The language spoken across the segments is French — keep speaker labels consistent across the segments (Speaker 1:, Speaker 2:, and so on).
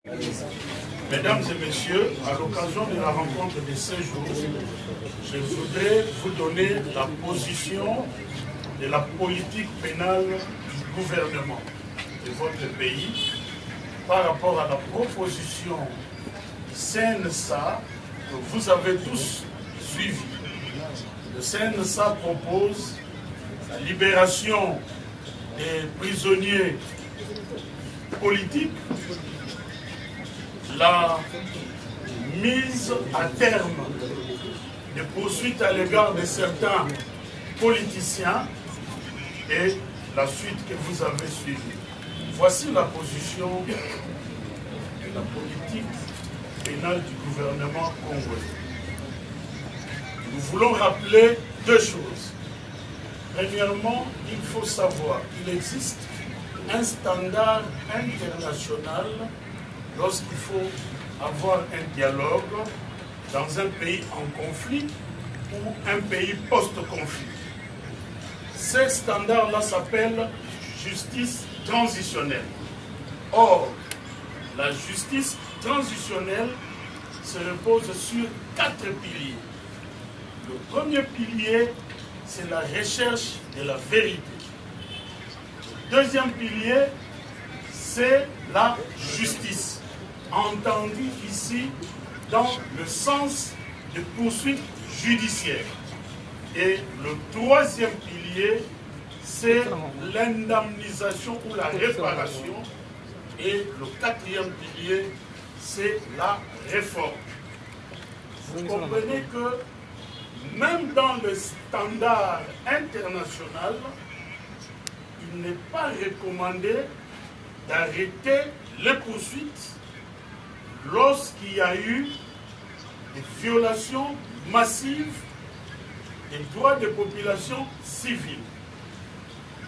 Speaker 1: Mesdames et messieurs, à l'occasion de la rencontre de ce jour, je voudrais vous donner la position de la politique pénale du gouvernement de votre pays par rapport à la proposition du CNSA que vous avez tous suivie. Le CNSA propose la libération des prisonniers politiques, la mise à terme des poursuites à l'égard de certains politiciens et la suite que vous avez suivie. Voici la position de la politique pénale du gouvernement congolais. Nous voulons rappeler deux choses. Premièrement, il faut savoir qu'il existe un standard international lorsqu'il faut avoir un dialogue dans un pays en conflit ou un pays post-conflit. Ce standard-là s'appelle justice transitionnelle. Or, la justice transitionnelle se repose sur 4 piliers. Le premier pilier, c'est la recherche de la vérité. Le deuxième pilier, c'est la justice, entendue ici dans le sens de poursuite judiciaire. Et le troisième pilier, c'est l'indemnisation ou la réparation. Et le quatrième pilier, c'est la réforme. Vous comprenez que même dans le standard international, il n'est pas recommandé d'arrêter les poursuites lorsqu'il y a eu des violations massives des droits des populations civiles.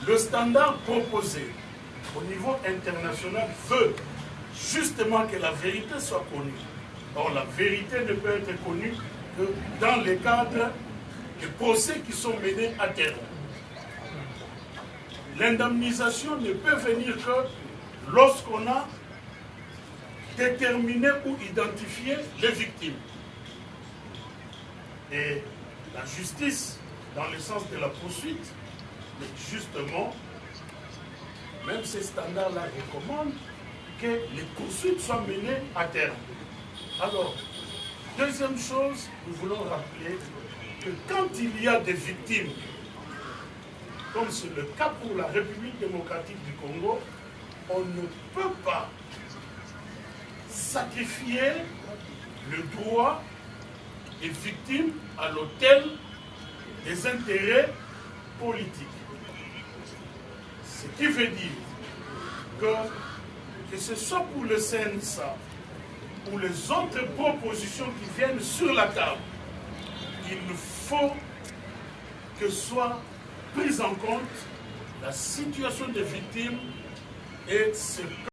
Speaker 1: Le standard proposé au niveau international veut justement que la vérité soit connue. Or, la vérité ne peut être connue que dans le cadre des procès qui sont menés à terme. L'indemnisation ne peut venir que lorsqu'on a déterminé ou identifié les victimes. Et la justice, dans le sens de la poursuite, mais justement, même ces standards-là recommandent que les poursuites soient menées à terme. Alors, deuxième chose, nous voulons rappeler que quand il y a des victimes, comme c'est le cas pour la République démocratique du Congo, on ne peut pas sacrifier le droit des victimes à l'autel des intérêts politiques. Ce qui veut dire que ce soit pour le CNSA ou les autres propositions qui viennent sur la table, il faut que soit prise en compte la situation des victimes et ce